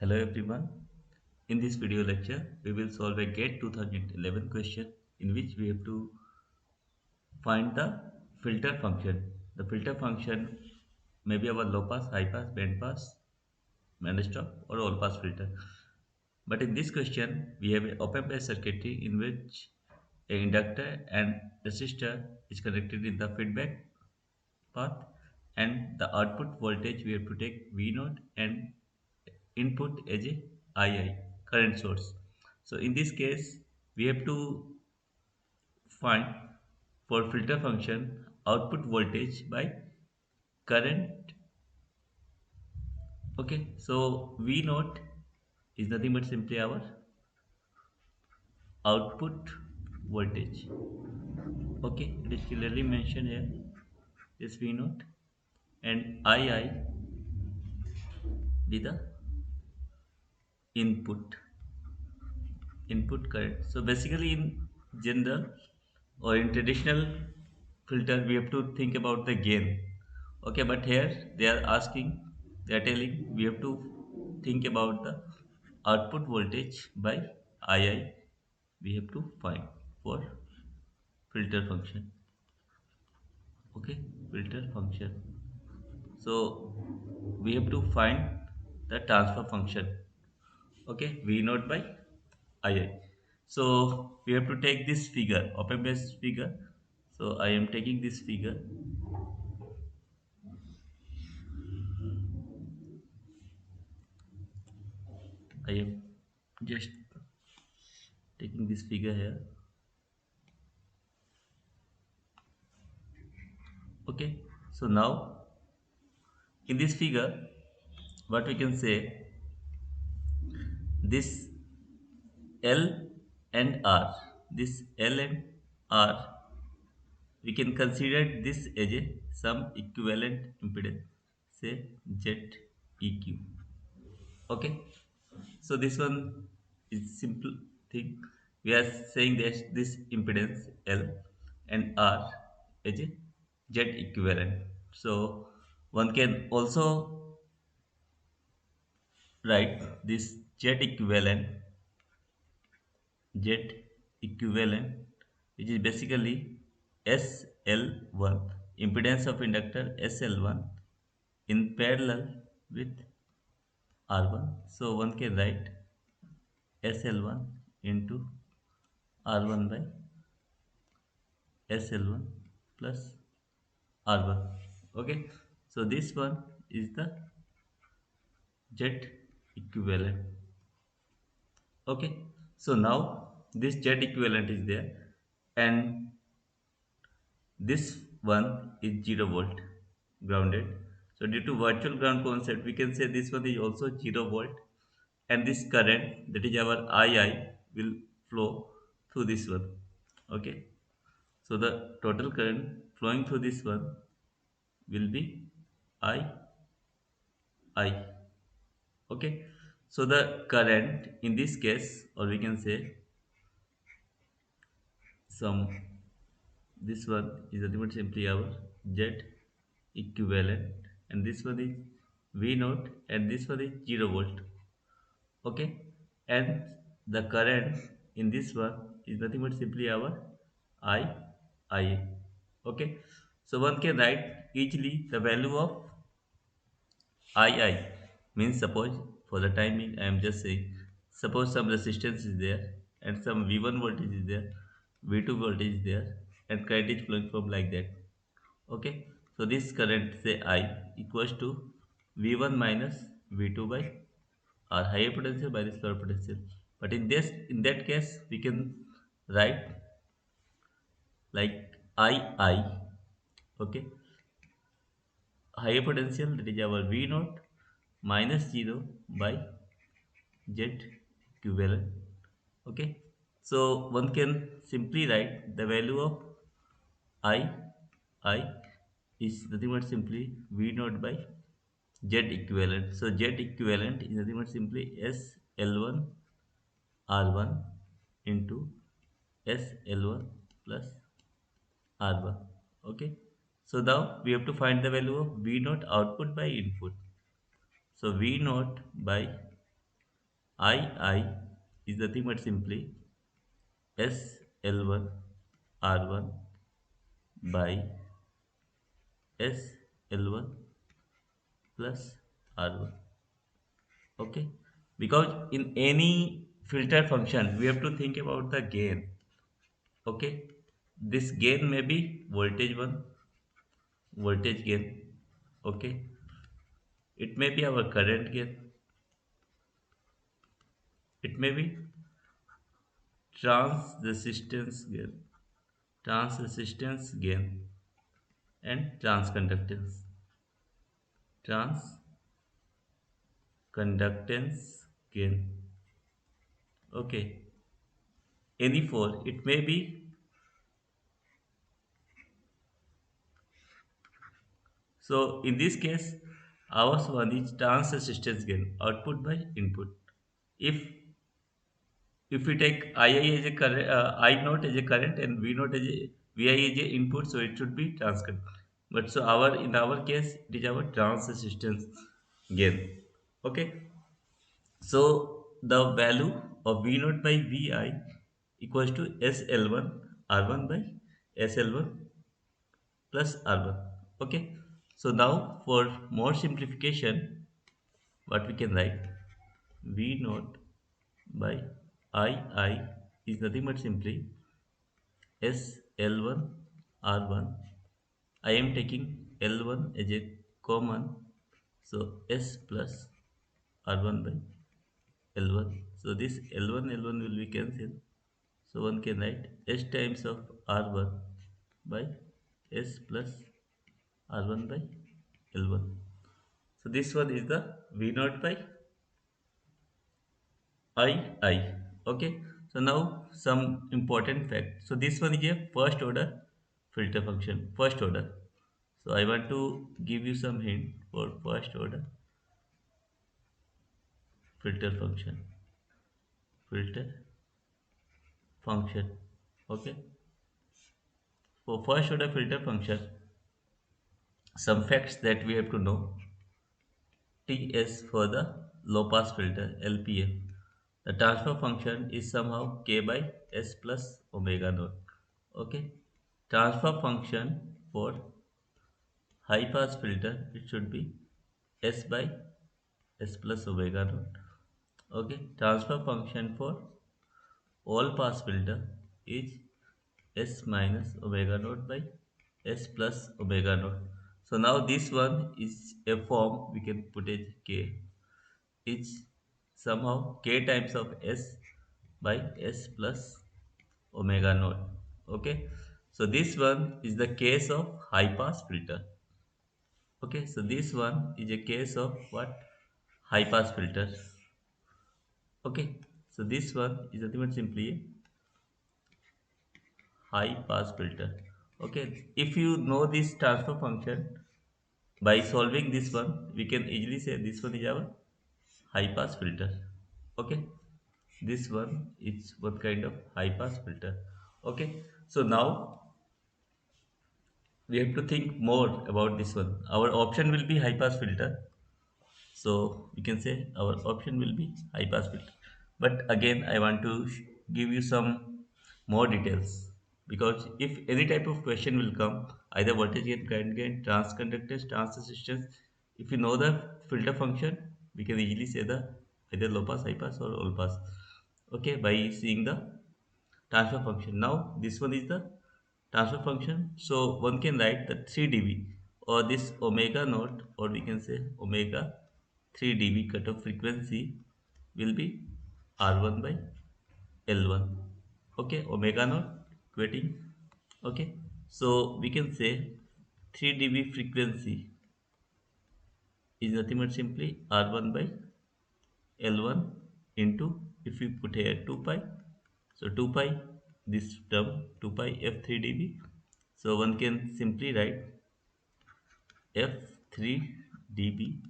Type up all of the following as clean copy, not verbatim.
Hello everyone. In this video lecture, we will solve a GATE 2011 question in which we have to find the filter function. The filter function may be our low pass, high pass, band pass, band stop or all pass filter. But in this question, we have an open based circuitry in which a inductor and resistor is connected in the feedback path, and the output voltage we have to take V0 and input as a II current source. So in this case we have to find for filter function output voltage by current. Okay, so V naught is nothing but simply our output voltage. Okay, it is clearly mentioned here, this V naught, and II be the input current. So basically in general or in traditional filter we have to think about the gain. Okay, but here they are telling we have to think about the output voltage by II we have to find for filter function. Okay, filter function, so we have to find the transfer function. Okay, V naught by II. So we have to take this figure, open based figure. So I am taking this figure. I am just taking this figure here. Okay. So now in this figure, what we can say, this L and R, this L and R, we can consider this as a some equivalent impedance, say ZEQ. Okay, so this one is simple thing. We are saying that this impedance L and R is a Z equivalent. So one can also write this Z equivalent, which is basically SL1, impedance of inductor SL1 in parallel with R1. So one can write SL1 into R1 by SL1 plus R1. Okay, so this one is the Z equivalent. Okay, so now this Z equivalent is there, and this one is 0 volt grounded. So due to virtual ground concept, we can say this one is also 0 volt, and this current, that is our II, will flow through this one. Okay, so the total current flowing through this one will be I. Okay, so the current in this case, or we can say some, this one is nothing but simply our Z equivalent, and this one is V naught, and this one is 0 volt. Okay, and the current in this one is nothing but simply our I. Okay, so one can write easily the value of II, means suppose for the time being I am just saying, suppose some resistance is there and some V1 voltage is there, V2 voltage is there, and current is flowing from like that. Okay, so this current, say I, equals to V1 minus V2 by R, higher potential by this lower potential. But in that case, we can write like II. Okay, higher potential, that is our V naught, minus 0 by Z equivalent. Okay, so one can simply write the value of I. I is nothing but simply V naught by Z equivalent. So Z equivalent is nothing but simply S L1 R1 into S L1 plus R1. Okay. So now we have to find the value of V naught output by input. So V naught by I is nothing but simply SL1 R1 by SL1 plus R1. Okay, because in any filter function we have to think about the gain. Okay, this gain may be voltage 1, voltage gain. Okay, it may be our current gain, it may be trans resistance gain, trans resistance gain, and trans conductance, trans conductance gain. Okay, any four, it may be. So in this case, ours one is trans resistance gain, output by input. If we take II as a current, I naught as a current and V naught as a Vi as a input, so it should be trans current. But so our in our case, it is our trans resistance gain. Okay, so the value of V naught by Vi equals to SL1 R1 by SL1 plus R1. Okay, so now for more simplification, what we can write, V naught by II is nothing but simply SL1 R1. I am taking L1 as a common, so S plus R1 by L1. So this L1 will be cancelled. So one can write S times of R1 by S plus R1 by L1. So this one is the V naught by I. Okay. So now some important fact. So this one is a first order filter function. First order. So I want to give you some hint for first order filter function. Filter function. Okay. For first order filter function, some facts that we have to know. Ts for the low pass filter LPF. The transfer function is somehow k by s plus omega naught. Okay. Transfer function for high pass filter, it should be s by s plus omega naught. Okay. Transfer function for all pass filter is s minus omega naught by s plus omega naught. So now this one is a form we can put as k, is somehow k times of s by s plus omega naught. Okay, so this one is the case of high pass filter. Okay, so this one is a case of what? High pass filter. Okay, so this one is nothing but simply a high pass filter. Okay, if you know this transfer function, by solving this one we can easily say this one is our high pass filter. Okay, this one is what kind of high pass filter. Okay, so now we have to think more about this one. Our option will be high pass filter, so we can say our option will be high pass filter. But again I want to give you some more details, because if any type of question will come, either voltage gain, current gain, transconductance, trans resistance, if you know the filter function, we can easily say the either low pass, high pass, or all pass. Okay, by seeing the transfer function. Now this one is the transfer function, so one can write the 3 dB or this omega naught, or we can say omega 3 dB cutoff frequency will be R1 by L1. Okay, omega naught equating. Okay, so we can say 3 dB frequency is nothing but simply R1 by L1 into, if we put here 2 pi, so 2 pi, this term 2 pi f3 dB. So one can simply write f3 dB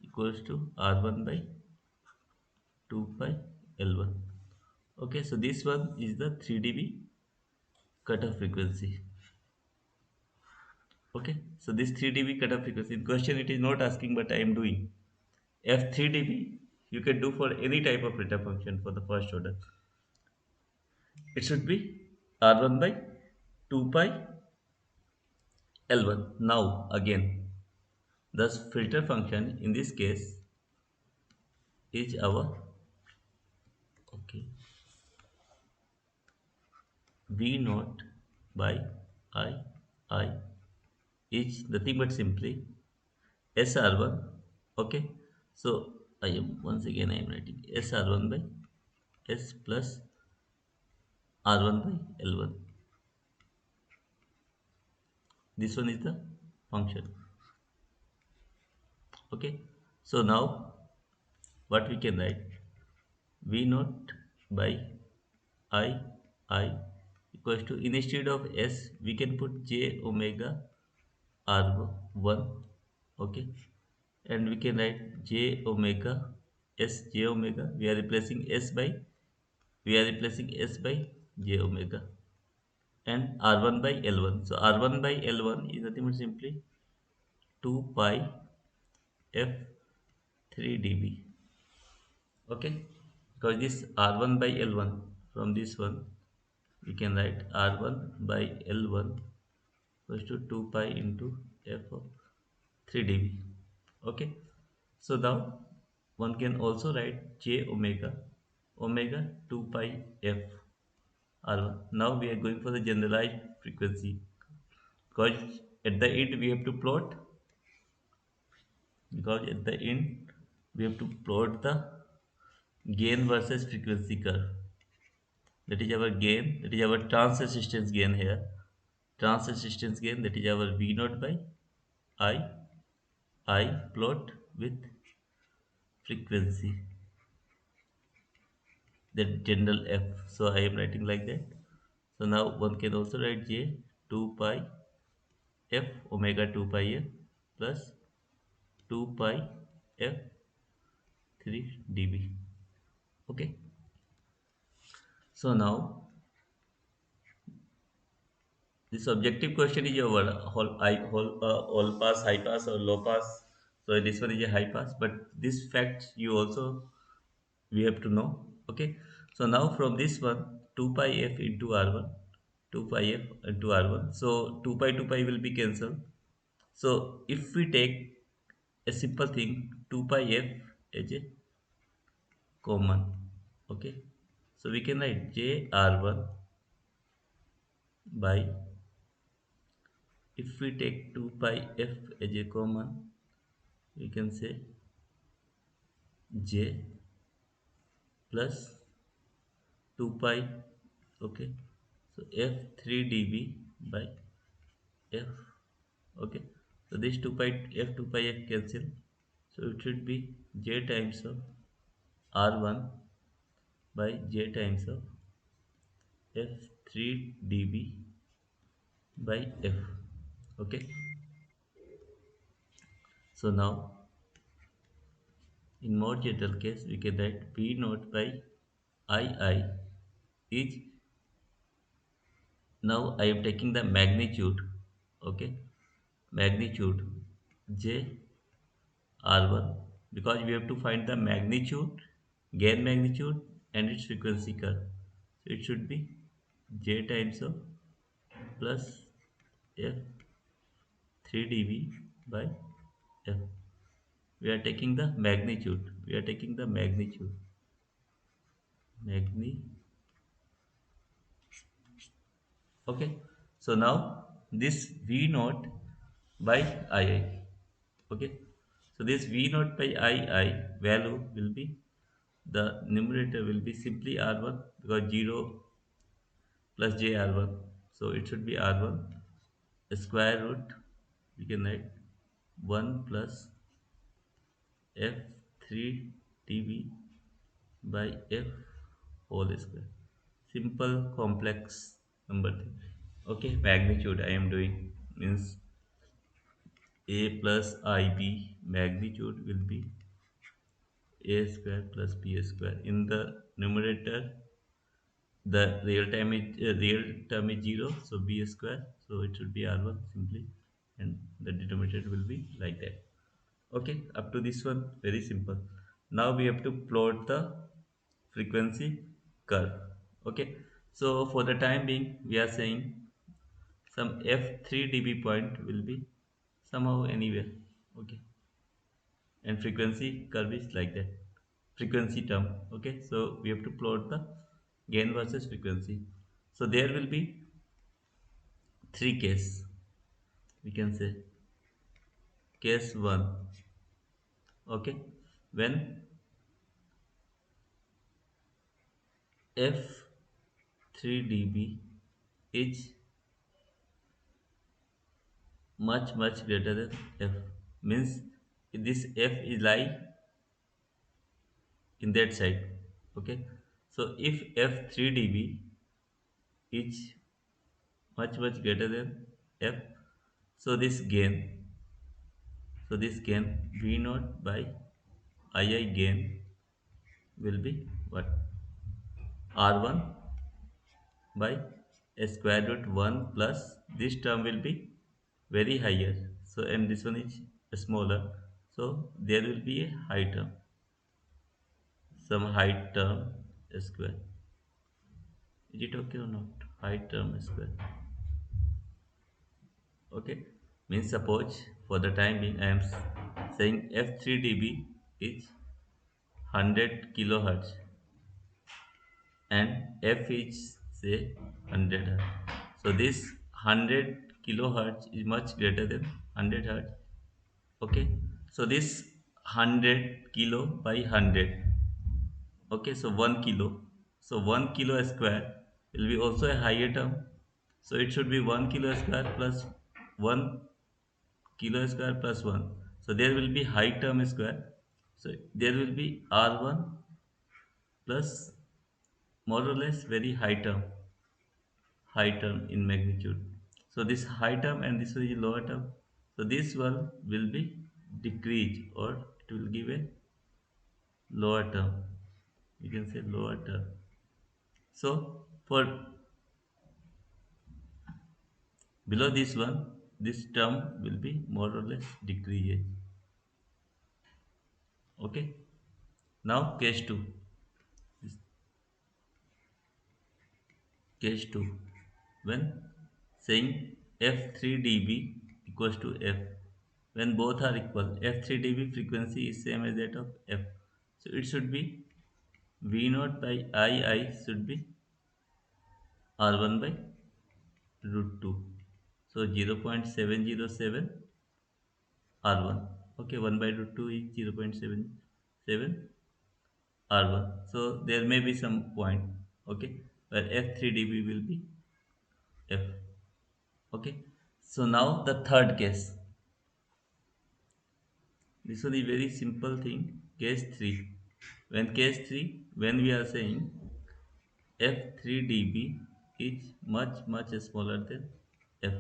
equals to R1 by 2 pi L1. Okay, so this one is the 3 dB cutoff frequency. Okay, so this 3 dB cutoff frequency. In question it is not asking, but I am doing f3 dB. you can do for any type of filter function for the first order. It should be R1 by 2 pi L1. Now again, the filter function in this case is our, okay, V naught by I is nothing but simply SR1. Okay, so I am once again I am writing SR1 by S plus R1 by L1. This one is the function. Okay, so now what we can write, V naught by I equals to, instead of S we can put J omega R1. Okay, and we can write J omega S, J omega, we are replacing S by J omega, and R1 by L1. So R1 by L1 is nothing but simply 2 pi F 3 dB. Okay, because this R1 by L1, from this one we can write R1 by L1 equals to 2 pi into F of 3 dB. Okay, so now one can also write J omega 2 pi F R1. Now we are going for the generalized frequency, because at the end we have to plot, because at the end we have to plot the gain versus frequency curve. That is our gain, that is our trans resistance gain here. Trans resistance gain, that is our V naught by I plot with frequency, that general F. So I am writing like that. So now one can also write J 2 pi F omega 2 pi F plus 2 pi F 3 dB. Okay, so now this objective question is your all pass, high pass, or low pass. So this one is a high pass, but this fact you also we have to know. Okay, so now from this one, 2 pi f into r1, 2 pi f into r1, so 2 pi will be cancelled. So if we take a simple thing, 2 pi f as a common, okay, so we can write j r1 by, if we take 2 pi f as a common, we can say j plus 2 pi, okay, so f 3 dB by f. Okay, so this 2 pi f cancel, so it should be j times of r1 by j times of f 3 dB by f. Okay, so now in more general case we can write v naught by I is, now I am taking the magnitude. Okay, magnitude j r1, because we have to find the magnitude, gain magnitude, and its frequency curve. So it should be j times of plus f 3 dB by f. We are taking the magnitude, magnitude. Okay, so now this v naught by ii. Okay, so this v naught by ii value will be, the numerator will be simply r1, because 0 plus j r1, so it should be r1 square root, we can write 1 plus f 3 dB by f whole square. Simple complex number thing. Okay, magnitude I am doing means a plus ib, magnitude will be a square plus b square. In the numerator the real term is 0, so b square, so it should be r1 simply, and the denominator will be like that. Okay, up to this one very simple. Now we have to plot the frequency curve. Okay, so for the time being we are saying some f3 dB point will be somehow anywhere. Okay, and frequency curve is like that, frequency term. Okay, so we have to plot the gain versus frequency. So there will be three cases, we can say. Case 1, okay, when f3 dB is much greater than f, means this f is lie in that side. Okay, so if f3 dB is much greater than f, so this gain v naught by ii gain will be what, r1 by a square root 1 plus this term will be very higher, so and this one is smaller, so there will be a high term, some high term square. Is it okay or not? High term square. Okay. Means suppose for the time being I am saying f3 dB is 100 kilohertz and f is say 100 hertz. So this 100 kilohertz is much greater than 100 hertz. Okay. So this 100 kilo by 100. Okay, so 1 kilo. So 1 kilo square will be also a higher term. So it should be 1 kilo square plus 1 kilo square plus 1. So there will be high term square. So there will be R1 plus more or less very high term in magnitude. So this high term and this is lower term. So this one will be decreased or it will give a lower term. You can say lower term. So for below this one, this term will be more or less decreased. Okay. Now case 2. This case 2. When saying f3 dB equals to f, when both are equal, f3 dB frequency is same as that of f. So it should be v naught by ii should be r1 by root 2. So 0.707 r1. Okay, 1 by root 2 is 0.77 R1. So there may be some point, okay, where F3 dB will be F. Okay. So now the third case. This one is very simple thing. Case 3. When we are saying F3 dB is much smaller than F.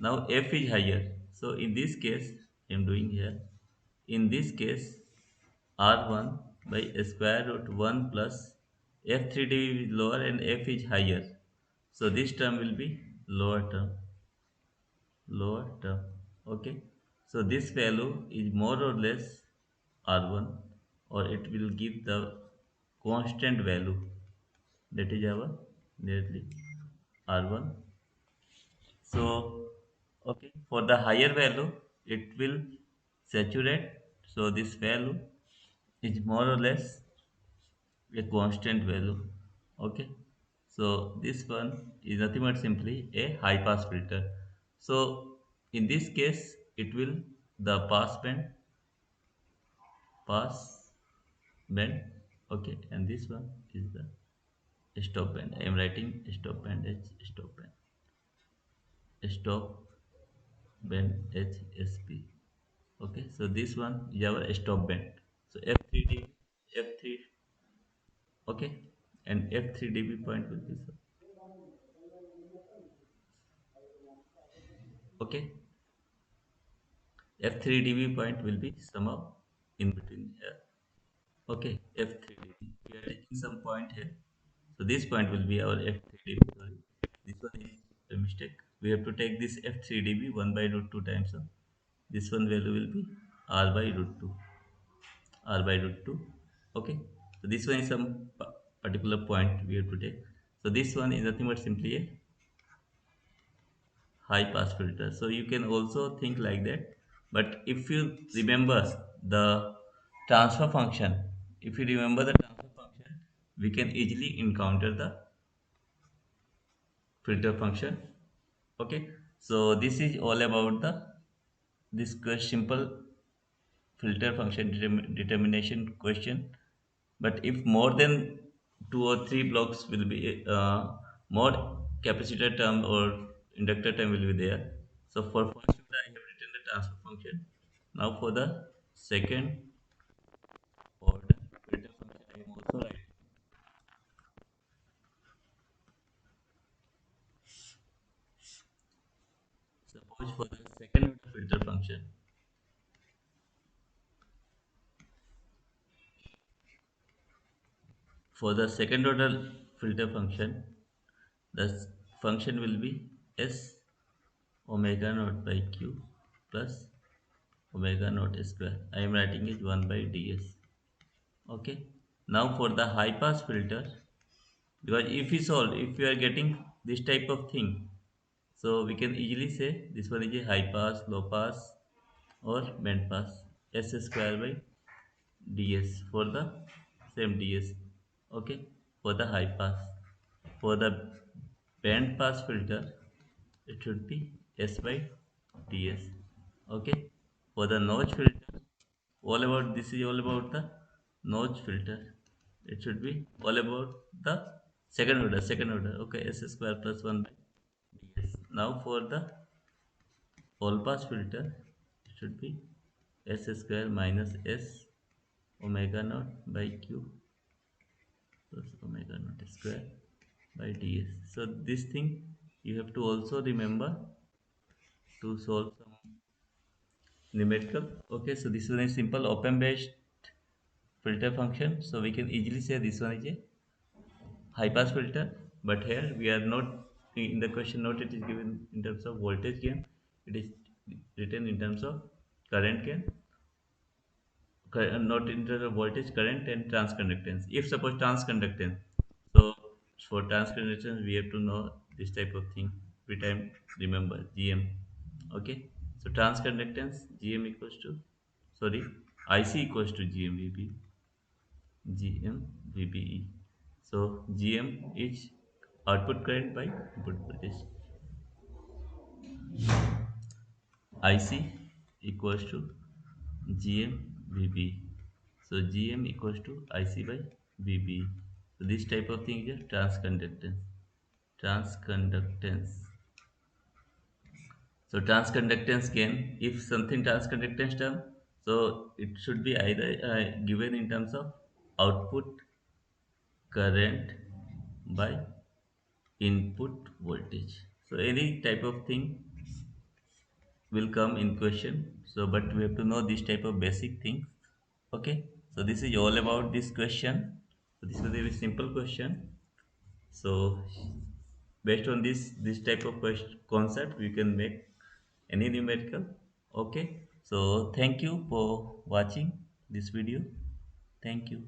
Now F is higher. So in this case, I am doing here. In this case, R1 by square root 1 plus F3 is lower and F is higher. So this term will be lower term. Okay. So this value is more or less R1 or it will give the constant value, that is our nearly R1. So okay, for the higher value it will saturate. So this value is more or less a constant value. Okay, so this one is nothing but simply a high pass filter. So in this case it will the pass band. Okay, and this one is the stop band. I am writing stop band h, stop band hsp. Okay, so this one is our stop band. So f3d, f3, okay, and f3 dB point will be so. Okay, f3 dB point will be somehow in between here. Okay, f3 dB. We are taking some point here. So this point will be our f3 dB. Sorry, this one is a mistake. We have to take this f3 dB 1 by root 2 times. So this one value will be r by root 2. R by root 2. Okay, so this one is some particular point we have to take. So this one is nothing but simply a high pass filter. So you can also think like that. But if you remember the transfer function, if you remember the transfer function, we can easily encounter the filter function. Okay, so this is all about the this simple filter function determination question. But if more than two or three blocks will be more capacitor term or inductor term will be there. So for first order I have written the transfer function. Now for the second order filter function I am also writing. Suppose for the second order filter function, for the second order filter function, the function will be s omega naught by q plus omega naught square. I am writing it 1 by ds. Okay. Now for the high pass filter, because if we solve, if we are getting this type of thing, so we can easily say this one is a high pass, low pass, or band pass. S square by ds for the same ds. Okay. For the high pass. For the band pass filter, it should be s by ds. Okay. For the notch filter, all about this is all about the notch filter. It should be all about the second order. Okay, s square plus 1 by ds. Now for the all pass filter, it should be s square minus s omega naught by q plus omega naught square by ds. So this thing you have to also remember to solve some numerical. Okay, so this one is simple open based filter function. So we can easily say this one is a high pass filter, but here we are not in the question note it is given in terms of voltage gain, it is written in terms of current gain, not in terms of voltage current and transconductance. If suppose transconductance, so for transconductance we have to know this type of thing every time. Remember gm. Okay, so transconductance gm equals to, sorry, ic equals to GM VBE. So GM is output current by input voltage. IC equals to GM VB. So GM equals to IC by VB. So this type of thing is a transconductance. Transconductance. So transconductance gain, if something transconductance term, so it should be either given in terms of output current by input voltage. So any type of thing will come in question. So but we have to know this type of basic things. Okay, so this is all about this question. So this was a very simple question. So based on this type of concept we can make any numerical. Okay, so thank you for watching this video. Thank you.